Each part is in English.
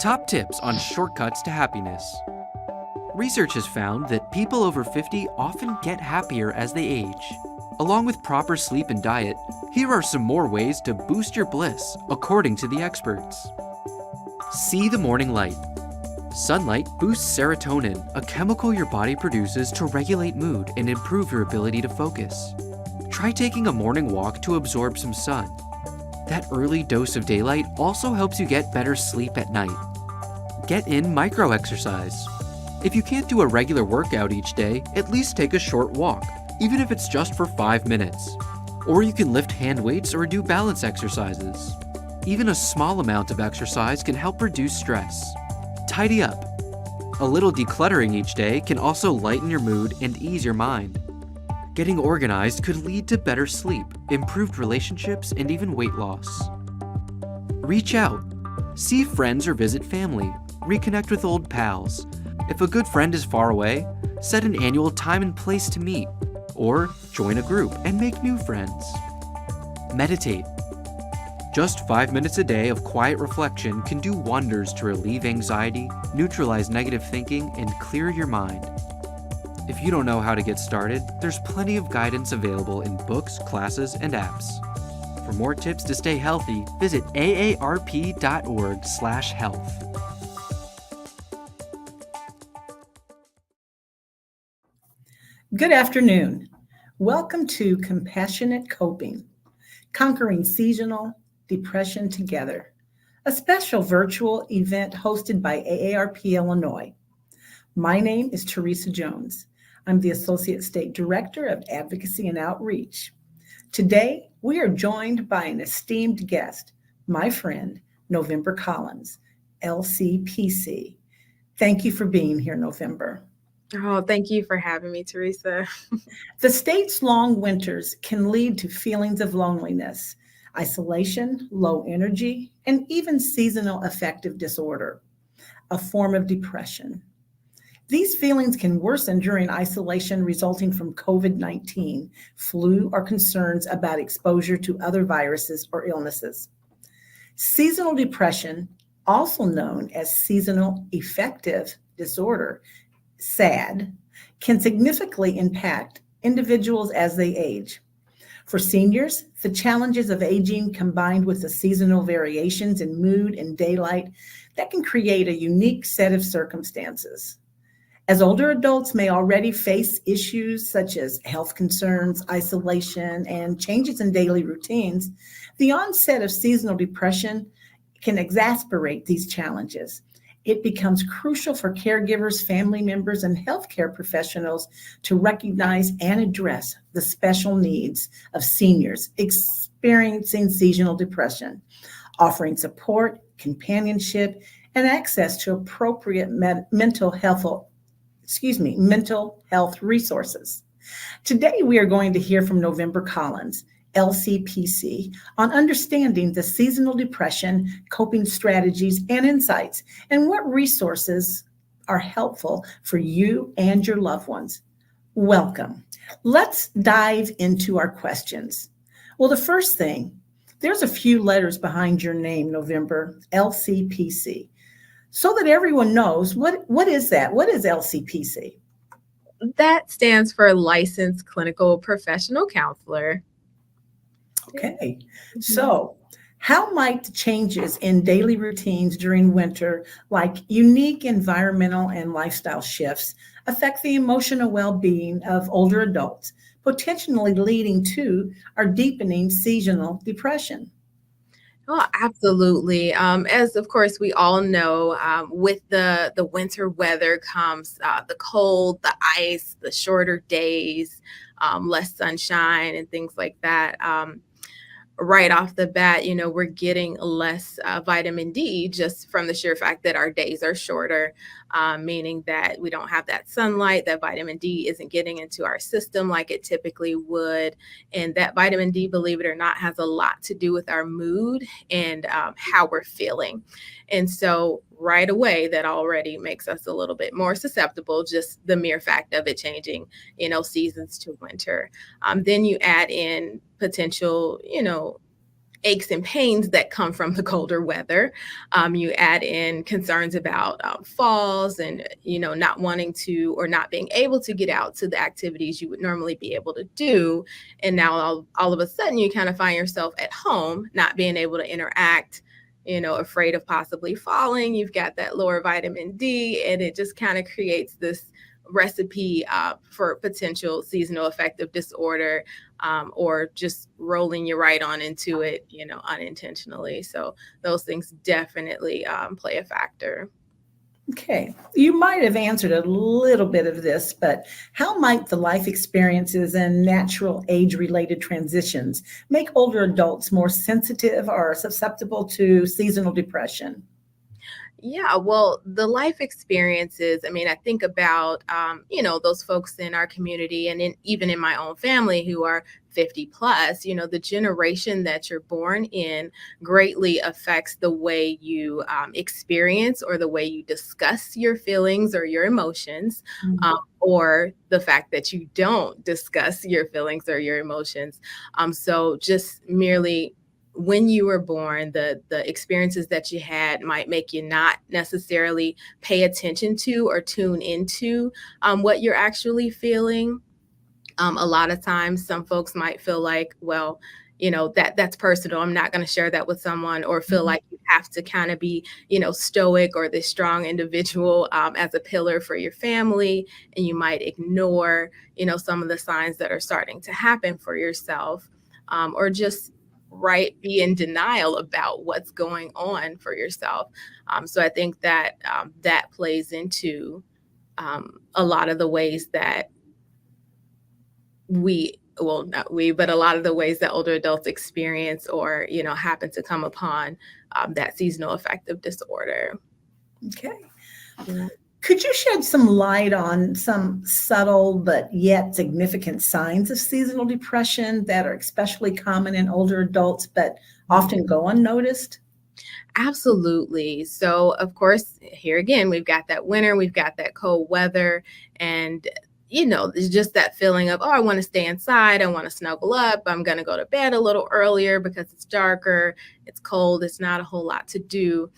Top tips on shortcuts to happiness. Research has found that people over 50 often get happier as they age. Along with proper sleep and diet, here are some more ways to boost your bliss, according to the experts. See the morning light. Sunlight boosts serotonin, a chemical your body produces to regulate mood and improve your ability to focus. Try taking a morning walk to absorb some sun. That early dose of daylight also helps you get better sleep at night. Get in micro-exercise. If you can't do a regular workout each day, at least take a short walk, even if it's just for 5 minutes. Or you can lift hand weights or do balance exercises. Even a small amount of exercise can help reduce stress. Tidy up. A little decluttering each day can also lighten your mood and ease your mind. Getting organized could lead to better sleep, improved relationships, and even weight loss. Reach out. See friends or visit family. Reconnect with old pals. If a good friend is far away, set an annual time and place to meet, or join a group and make new friends. Meditate. Just 5 minutes a day of quiet reflection can do wonders to relieve anxiety, neutralize negative thinking, and clear your mind. If you don't know how to get started, there's plenty of guidance available in books, classes, and apps. For more tips to stay healthy, visit aarp.org/health. Good afternoon. Welcome to Compassionate Coping, Conquering Seasonal Depression Together, a special virtual event hosted by AARP Illinois. My name is Teresa Jones. I'm the Associate State Director of Advocacy and Outreach. Today, we are joined by an esteemed guest, my friend, November Collins, LCPC. Thank you for being here, November. Oh, thank you for having me, Teresa. The state's long winters can lead to feelings of loneliness, isolation, low energy, and even seasonal affective disorder, a form of depression. These feelings can worsen during isolation resulting from COVID-19, flu, or concerns about exposure to other viruses or illnesses. Seasonal depression, also known as seasonal affective disorder, SAD, can significantly impact individuals as they age. For seniors, the challenges of aging combined with the seasonal variations in mood and daylight that can create a unique set of circumstances. As older adults may already face issues such as health concerns, isolation, and changes in daily routines, the onset of seasonal depression can exacerbate these challenges. It becomes crucial for caregivers, family members, and healthcare professionals to recognize and address the special needs of seniors experiencing seasonal depression, offering support, companionship, and access to appropriate mental health resources. Today, we are going to hear from November Collins, LCPC, on understanding the seasonal depression, coping strategies, and insights, and what resources are helpful for you and your loved ones. Welcome. Let's dive into our questions. Well, the first thing, there's a few letters behind your name, November, LCPC. So that everyone knows, what is that? What is LCPC? That stands for Licensed Clinical Professional Counselor. Okay, so how might the changes in daily routines during winter, like unique environmental and lifestyle shifts, affect the emotional well-being of older adults, potentially leading to or deepening seasonal depression? Oh, absolutely. As of course we all know, with the winter weather comes the cold, the ice, the shorter days, less sunshine, and things like that. Right off the bat, we're getting less vitamin D just from the sheer fact that our days are shorter, meaning that we don't have that sunlight, that vitamin D isn't getting into our system like it typically would. And that vitamin D, believe it or not, has a lot to do with our mood and how we're feeling. And so right away, that already makes us a little bit more susceptible, just the mere fact of it changing, seasons to winter. Then you add in potential, aches and pains that come from the colder weather. You add in concerns about falls and, not wanting to or not being able to get out to the activities you would normally be able to do. And now all of a sudden you kind of find yourself at home, not being able to interact, afraid of possibly falling. You've got that lower vitamin D, and it just kind of creates this recipe for potential seasonal affective disorder, or just rolling you right on into it, unintentionally. So those things definitely play a factor. Okay, you might have answered a little bit of this, but how might the life experiences and natural age-related transitions make older adults more sensitive or susceptible to seasonal depression? Yeah, well, the life experiences, I mean, I think about, those folks in our community and even in my own family who are 50 plus, the generation that you're born in greatly affects the way you experience or the way you discuss your feelings or your emotions, or the fact that you don't discuss your feelings or your emotions. So just merely when you were born, the experiences that you had might make you not necessarily pay attention to or tune into what you're actually feeling. A lot of times, some folks might feel like, well, that's personal. I'm not going to share that with someone, or feel like you have to kind of be, stoic or this strong individual as a pillar for your family, and you might ignore, some of the signs that are starting to happen for yourself, or just be in denial about what's going on for yourself. So I think that that plays into a lot of the ways that not we, but a lot of the ways that older adults experience or, happen to come upon that seasonal affective disorder. Okay. Yeah. Could you shed some light on some subtle but yet significant signs of seasonal depression that are especially common in older adults but often go unnoticed? Absolutely. So, of course, here again, we've got that winter, we've got that cold weather, and there's just that feeling of, oh, I want to stay inside, I want to snuggle up, I'm going to go to bed a little earlier because it's darker, it's cold, it's not a whole lot to do.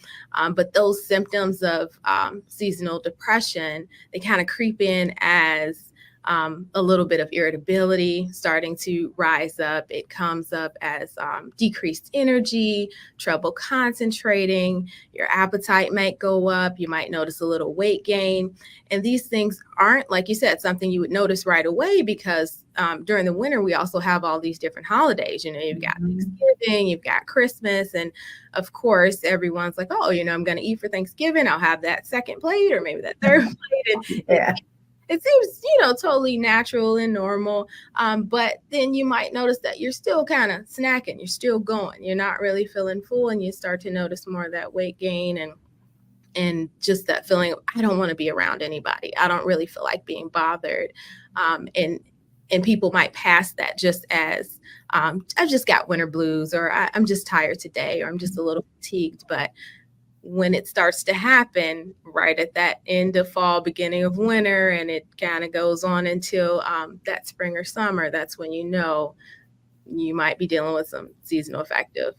But those symptoms of seasonal depression, they kind of creep in as a little bit of irritability starting to rise up. It comes up as decreased energy, trouble concentrating, your appetite might go up, you might notice a little weight gain. And these things aren't, like you said, something you would notice right away because during the winter, we also have all these different holidays. You've got Thanksgiving, you've got Christmas. And of course, everyone's like, oh, I'm going to eat for Thanksgiving. I'll have that second plate or maybe that third plate. And it seems, totally natural and normal. But then you might notice that you're still kind of snacking. You're still going. You're not really feeling full. And you start to notice more of that weight gain and just that feeling of, I don't want to be around anybody. I don't really feel like being bothered. And people might pass that just as, I just got winter blues, or I'm just tired today, or I'm just a little fatigued. But when it starts to happen right at that end of fall, beginning of winter, and it kind of goes on until that spring or summer, that's when you might be dealing with some seasonal affective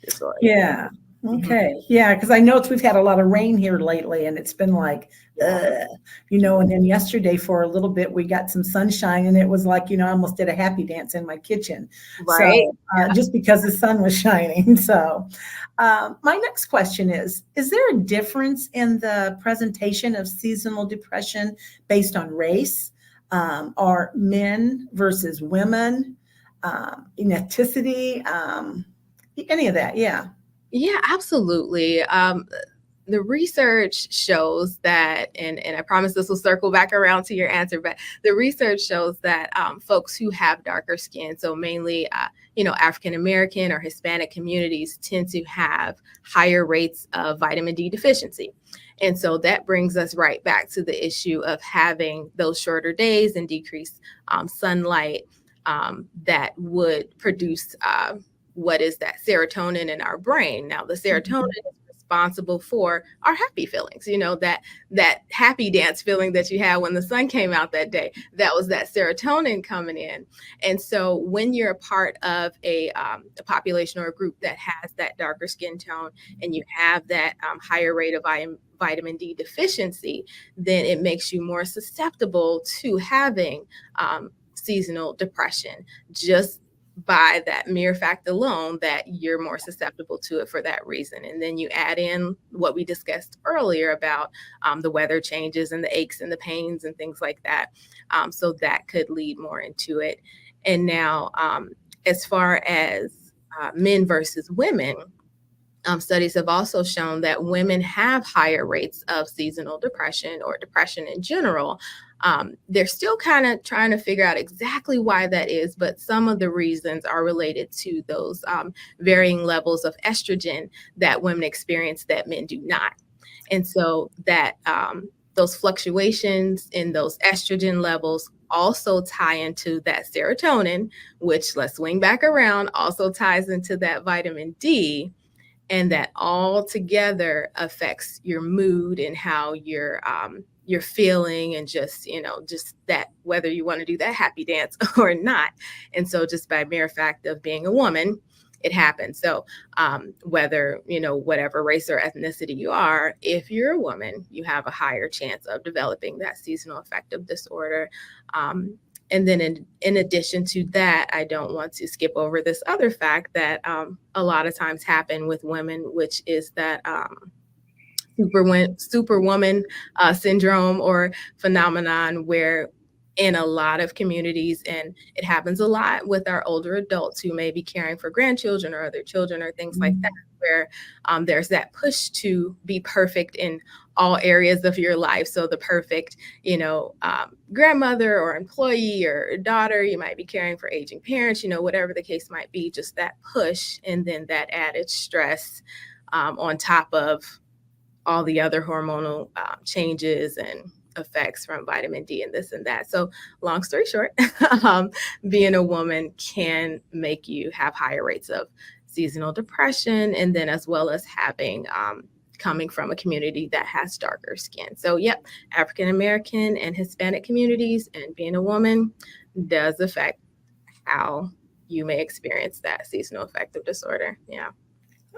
disorder. Yeah. Okay. Yeah, because I noticed we've had a lot of rain here lately, and it's been like, and then yesterday for a little bit we got some sunshine, and it was like, I almost did a happy dance in my kitchen. Right. So just because the sun was shining. So my next question is there a difference in the presentation of seasonal depression based on race, or men versus women, ethnicity, any of that? Yeah. Yeah, absolutely. The research shows that, and I promise this will circle back around to your answer, but the research shows that folks who have darker skin, so mainly, African American or Hispanic communities, tend to have higher rates of vitamin D deficiency. And so that brings us right back to the issue of having those shorter days and decreased sunlight that would produce what is that serotonin in our brain. Now, the serotonin is responsible for our happy feelings. That happy dance feeling that you had when the sun came out that day, that was that serotonin coming in. And so when you're a part of a population or a group that has that darker skin tone, and you have that higher rate of vitamin D deficiency, then it makes you more susceptible to having seasonal depression, just by that mere fact alone that you're more susceptible to it for that reason. And then you add in what we discussed earlier about the weather changes and the aches and the pains and things like that. So that could lead more into it. And now, as far as men versus women, studies have also shown that women have higher rates of seasonal depression or depression in general. They're still kind of trying to figure out exactly why that is, but some of the reasons are related to those varying levels of estrogen that women experience that men do not. And so that those fluctuations in those estrogen levels also tie into that serotonin, which, let's swing back around, also ties into that vitamin D. And that all together affects your mood and how you're feeling, and just that, whether you want to do that happy dance or not. And so just by mere fact of being a woman, it happens. So whether, whatever race or ethnicity you are, if you're a woman, you have a higher chance of developing that seasonal affective disorder. And then in addition to that, I don't want to skip over this other fact that a lot of times happen with women, which is that superwoman syndrome or phenomenon, where in a lot of communities, and it happens a lot with our older adults who may be caring for grandchildren or other children or things like that, where there's that push to be perfect in all areas of your life. So the perfect, grandmother or employee or daughter, you might be caring for aging parents, whatever the case might be, just that push. And then that added stress on top of all the other hormonal changes and effects from vitamin D and this and that. So long story short, being a woman can make you have higher rates of seasonal depression, and then as well as having coming from a community that has darker skin. So yep, African American and Hispanic communities, and being a woman does affect how you may experience that seasonal affective disorder. Yeah.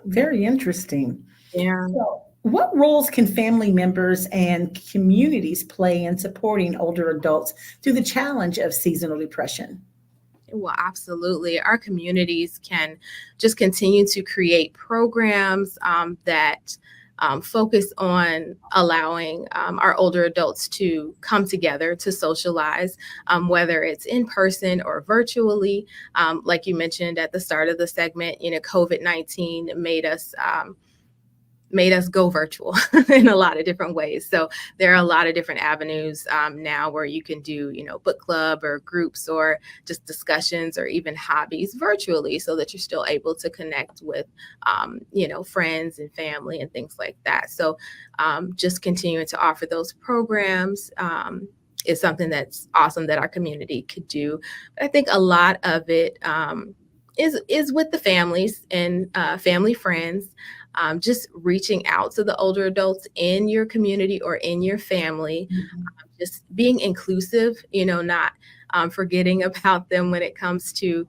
Very interesting. Yeah. So, what roles can family members and communities play in supporting older adults through the challenge of seasonal depression? Well, absolutely. Our communities can just continue to create programs that focus on allowing our older adults to come together to socialize, whether it's in person or virtually. Like you mentioned at the start of the segment, COVID-19 made us go virtual in a lot of different ways. So there are a lot of different avenues now where you can do, book club or groups or just discussions or even hobbies virtually, so that you're still able to connect with, friends and family and things like that. So just continuing to offer those programs is something that's awesome that our community could do. But I think a lot of it is with the families and family friends. Just reaching out to the older adults in your community or in your family, just being inclusive, not forgetting about them when it comes to,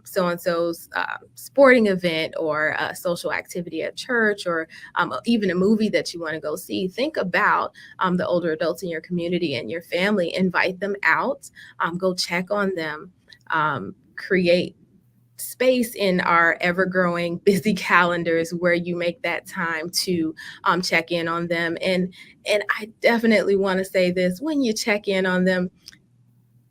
so-and-so's sporting event or a social activity at church, or even a movie that you want to go see. Think about the older adults in your community and your family. Invite them out, go check on them, create space in our ever-growing busy calendars where you make that time to check in on them. And I definitely want to say this: when you check in on them,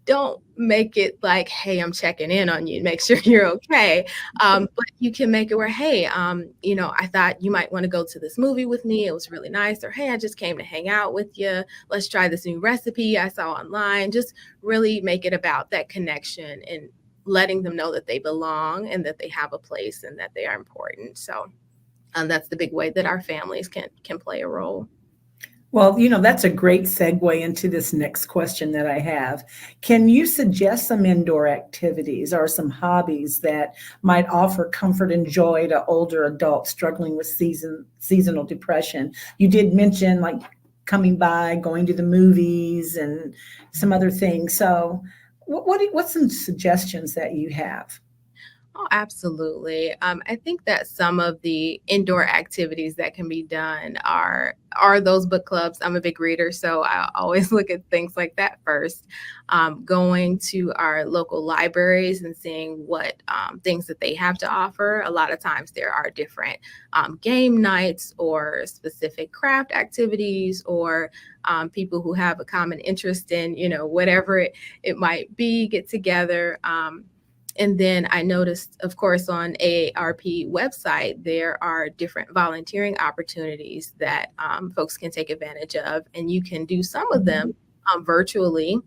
don't make it like, hey, I'm checking in on you, make sure you're okay. But you can make it where, hey, I thought you might want to go to this movie with me. It was really nice. Or, hey, I just came to hang out with you. Let's try this new recipe I saw online. Just really make it about that connection and letting them know that they belong and that they have a place and that they are important. So that's the big way that our families can play a role. Well, that's a great segue into this next question that I have. Can you suggest some indoor activities or some hobbies that might offer comfort and joy to older adults struggling with seasonal depression? You did mention like coming by, going to the movies, and some other things. So, what's some suggestions that you have? Oh, absolutely. I think that some of the indoor activities that can be done are those book clubs. I'm a big reader, so I always look at things like that first. Going to our local libraries and seeing what things that they have to offer. A lot of times there are different game nights or specific craft activities or people who have a common interest in, whatever it might be, get together. And then I noticed, of course, on AARP website, there are different volunteering opportunities that folks can take advantage of, and you can do some of them virtually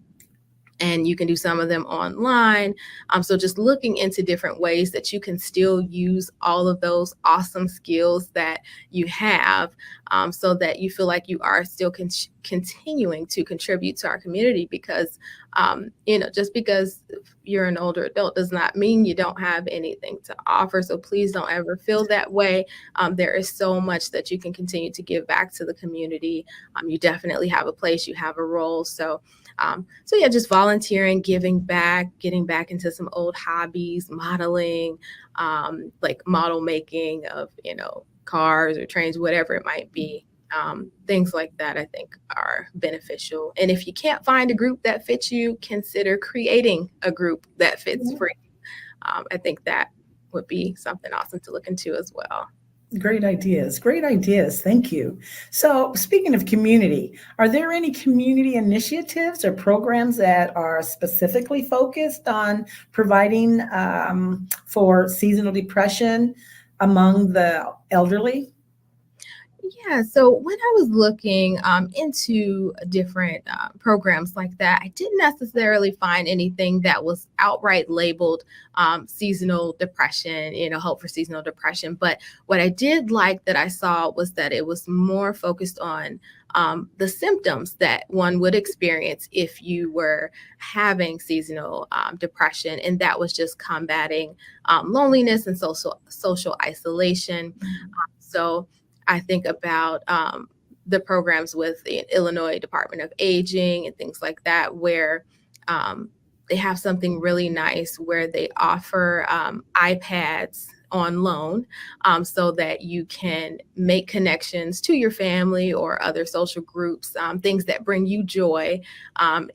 and you can do some of them online. So just looking into different ways that you can still use all of those awesome skills that you have, so that you feel like you are still continuing to contribute to our community because, just because you're an older adult does not mean you don't have anything to offer. So please don't ever feel that way. There is so much that you can continue to give back to the community. You definitely have a place, you have a role. So yeah, just volunteering, giving back, getting back into some old hobbies, modeling, like model making of, cars or trains, whatever it might be. Things like that, I think, are beneficial. And if you can't find a group that fits you, consider creating a group that fits for you. I think that would be something awesome to look into as well. Great ideas. Great ideas. Thank you. So, speaking of community, are there any community initiatives or programs that are specifically focused on providing for seasonal depression among the elderly? Yeah, so when I was looking into different programs like that, I didn't necessarily find anything that was outright labeled seasonal depression, help for seasonal depression. But what I did like that I saw was that it was more focused on the symptoms that one would experience if you were having seasonal depression, and that was just combating loneliness and social isolation. So I think about the programs with the Illinois Department of Aging and things like that, where they have something really nice where they offer iPads on loan, so that you can make connections to your family or other social groups, things that bring you joy,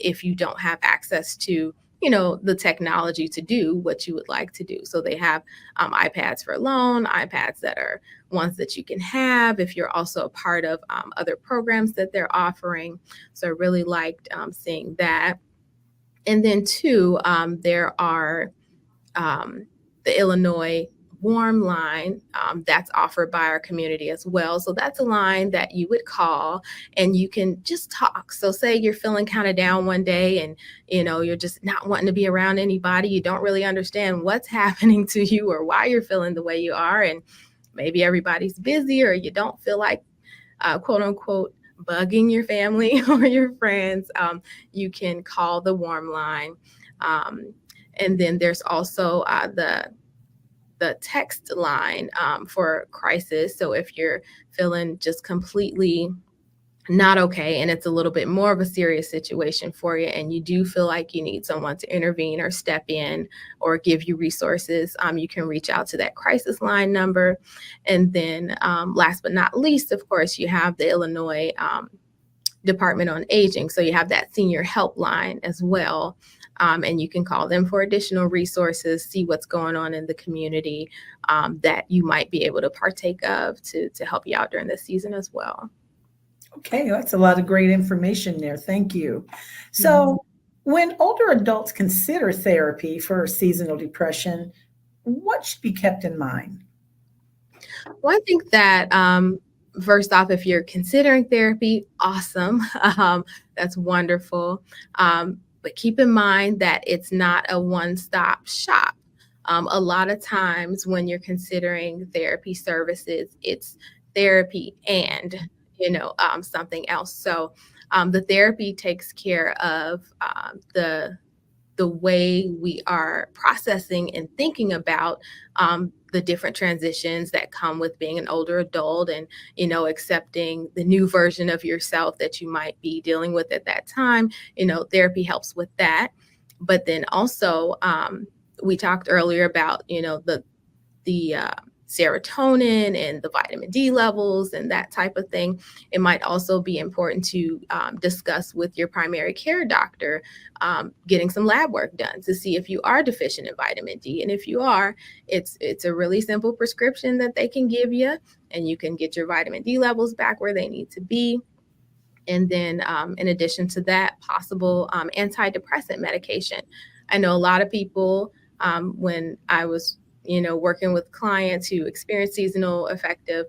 if you don't have access to the technology to do what you would like to do. So they have iPads for loan, iPads that are ones that you can have if you're also a part of other programs that they're offering. So I really liked seeing that. And then two, there are the Illinois Warm Line that's offered by our community as well. So that's a line that you would call and you can just talk. So say you're feeling kind of down one day and you're just not wanting to be around anybody. You don't really understand what's happening to you or why you're feeling the way you are. And maybe everybody's busy or you don't feel like quote unquote bugging your family or your friends. You can call the Warm Line. And then there's also the text line for crisis. So if you're feeling just completely not okay and it's a little bit more of a serious situation for you and you do feel like you need someone to intervene or step in or give you resources, you can reach out to that crisis line number. And then last but not least, of course, you have the Illinois Department on Aging. So you have that senior helpline as well. And you can call them for additional resources, see what's going on in the community that you might be able to partake of to help you out during this season as well. Okay, that's a lot of great information there. Thank you. So, when older adults consider therapy for seasonal depression, what should be kept in mind? Well, I think that first off, if you're considering therapy, awesome. That's wonderful. But keep in mind that it's not a one-stop shop. A lot of times when you're considering therapy services, it's therapy and something else. So the therapy takes care of the way we are processing and thinking about the different transitions that come with being an older adult, and accepting the new version of yourself that you might be dealing with at that time. Therapy helps with that. But then also, we talked earlier about the serotonin and the vitamin D levels and that type of thing. It might also be important to discuss with your primary care doctor, getting some lab work done to see if you are deficient in vitamin D. And if you are, it's a really simple prescription that they can give you, and you can get your vitamin D levels back where they need to be. And then in addition to that, possible antidepressant medication. I know a lot of people, when I was working with clients who experience seasonal affective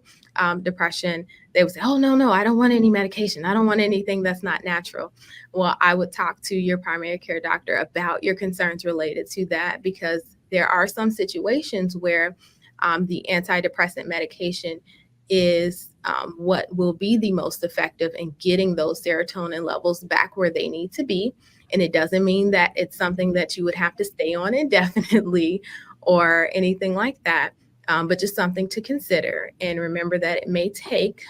depression, they would say, oh, no, I don't want any medication. I don't want anything that's not natural. Well, I would talk to your primary care doctor about your concerns related to that, because there are some situations where the antidepressant medication is what will be the most effective in getting those serotonin levels back where they need to be. And it doesn't mean that it's something that you would have to stay on indefinitely or anything like that, but just something to consider. And remember that it may take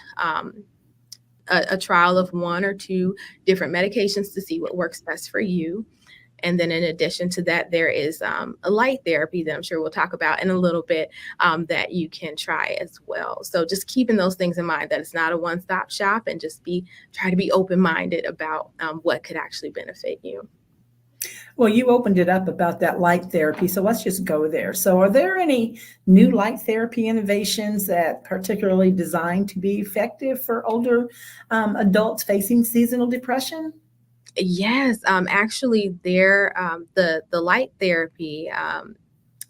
a trial of one or two different medications to see what works best for you. And then in addition to that, there is a light therapy that I'm sure we'll talk about in a little bit, that you can try as well. So just keeping those things in mind, that it's not a one-stop shop, and just try to be open-minded about what could actually benefit you. Well, you opened it up about that light therapy, so let's just go there. So are there any new light therapy innovations that particularly designed to be effective for older adults facing seasonal depression? Yes, actually, the light therapy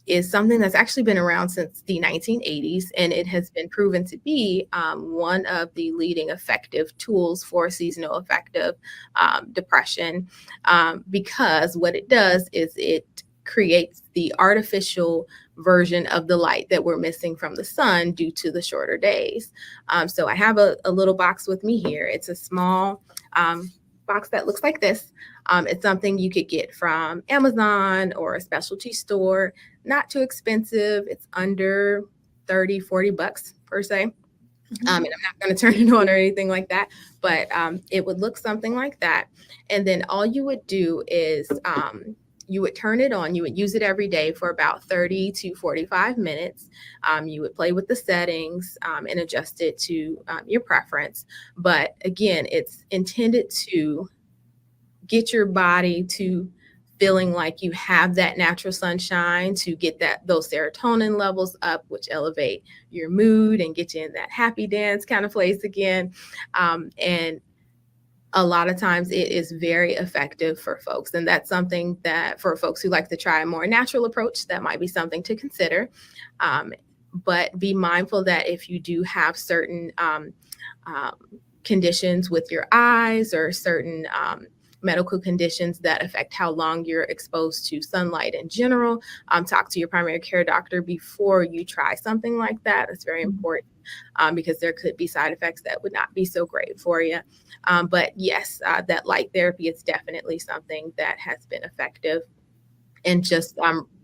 is something that's actually been around since the 1980s, and it has been proven to be one of the leading effective tools for seasonal affective depression, because what it does is it creates the artificial version of the light that we're missing from the sun due to the shorter days. So I have a little box with me here. It's a small box that looks like this. It's something you could get from Amazon or a specialty store. Not too expensive. It's under 30, 40 bucks per se. And I'm not going to turn it on or anything like that, but it would look something like that. And then all you would do is you would turn it on. You would use it every day for about 30 to 45 minutes. You would play with the settings and adjust it to your preference. But again, it's intended to get your body to feeling like you have that natural sunshine, to get those serotonin levels up, which elevate your mood and get you in that happy dance kind of place again. And a lot of times it is very effective for folks. And that's something that for folks who like to try a more natural approach, that might be something to consider. But be mindful that if you do have certain conditions with your eyes, or certain medical conditions that affect how long you're exposed to sunlight in general, talk to your primary care doctor before you try something like that. It's very important, because there could be side effects that would not be so great for you. But yes, that light therapy is definitely something that has been effective. And just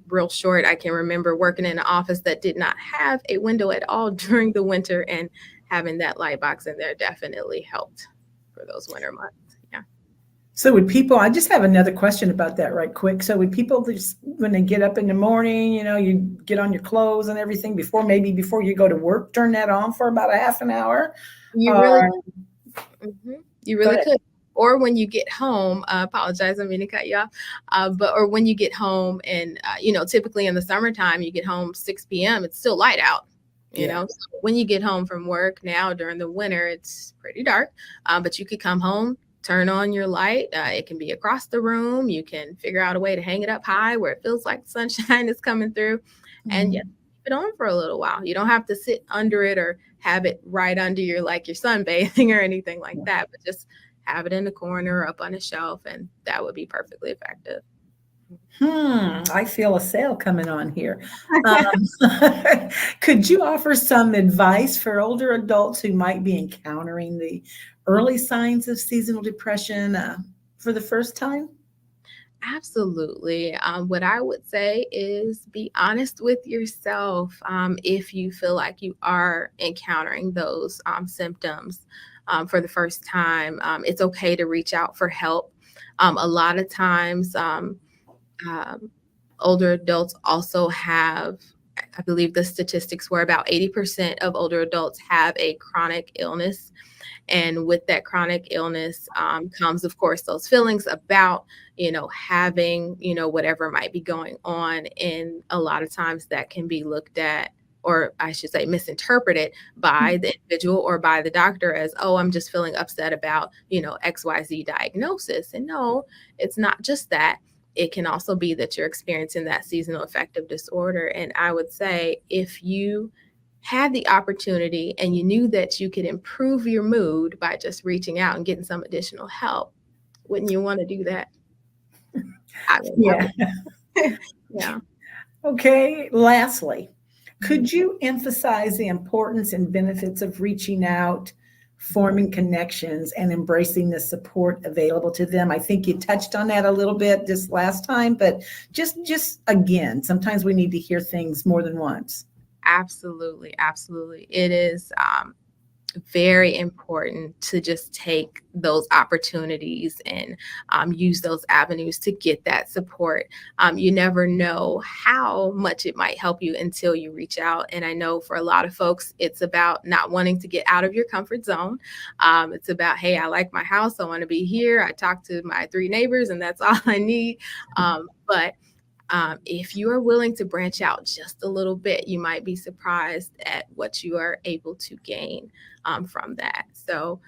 real short, I can remember working in an office that did not have a window at all during the winter, and having that light box in there definitely helped for those winter months. Yeah. So would people, I just have another question about that right quick. So would people just, when they get up in the morning, you get on your clothes and everything before you go to work, turn that on for about a half an hour? You really could. Or when you get home, apologize, I mean to cut you off, or when you get home and, typically in the summertime, you get home 6 p.m., it's still light out, you know? So when you get home from work now during the winter, it's pretty dark, but you could come home, turn on your light. It can be across the room. You can figure out a way to hang it up high where it feels like the sunshine is coming through, and keep it on for a little while. You don't have to sit under it or have it right under your sunbathing or anything like that, but just have it in the corner, up on a shelf, and that would be perfectly effective. I feel a sale coming on here. Could you offer some advice for older adults who might be encountering the early signs of seasonal depression for the first time? Absolutely. What I would say is be honest with yourself if you feel like you are encountering those symptoms for the first time. It's okay to reach out for help. A lot of times, um, older adults also have, I believe the statistics were about 80% of older adults have a chronic illness. And with that chronic illness comes, of course, those feelings about, having, whatever might be going on. And a lot of times that can be looked at, or I should say, misinterpreted by the individual or by the doctor as, oh, I'm just feeling upset about, XYZ diagnosis. And no, it's not just that. It can also be that you're experiencing that seasonal affective disorder. And I would say if you had the opportunity and you knew that you could improve your mood by just reaching out and getting some additional help, wouldn't you want to do that? I Yeah. would. Yeah. Okay. Lastly, Mhm. could you emphasize the importance and benefits of reaching out, forming connections, and embracing the support available to them? I think you touched on that a little bit this last time, but just again, sometimes we need to hear things more than once. Absolutely. Absolutely. It is very important to just take those opportunities and use those avenues to get that support. You never know how much it might help you until you reach out. And I know for a lot of folks, it's about not wanting to get out of your comfort zone. It's about, hey, I like my house. I want to be here. I talk to my 3 neighbors, and that's all I need. But if you are willing to branch out just a little bit, you might be surprised at what you are able to gain from that. So,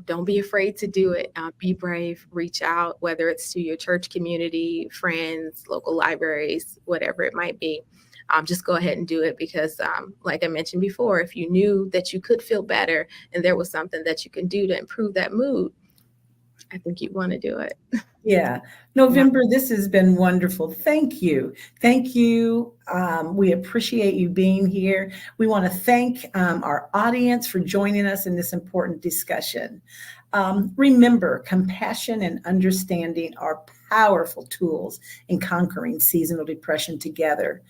don't be afraid to do it. Be brave, reach out, whether it's to your church community, friends, local libraries, whatever it might be. Just go ahead and do it because, like I mentioned before, if you knew that you could feel better and there was something that you can do to improve that mood, I think you'd want to do it. Yeah. Yeah. November, this has been wonderful. Thank you. Thank you. We appreciate you being here. We want to thank our audience for joining us in this important discussion. Remember, compassion and understanding are powerful tools in conquering seasonal depression together.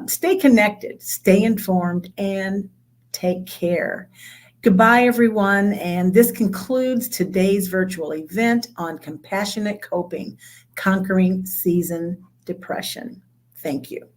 Stay connected, stay informed, and take care. Goodbye, everyone. And this concludes today's virtual event on compassionate coping, conquering season depression. Thank you.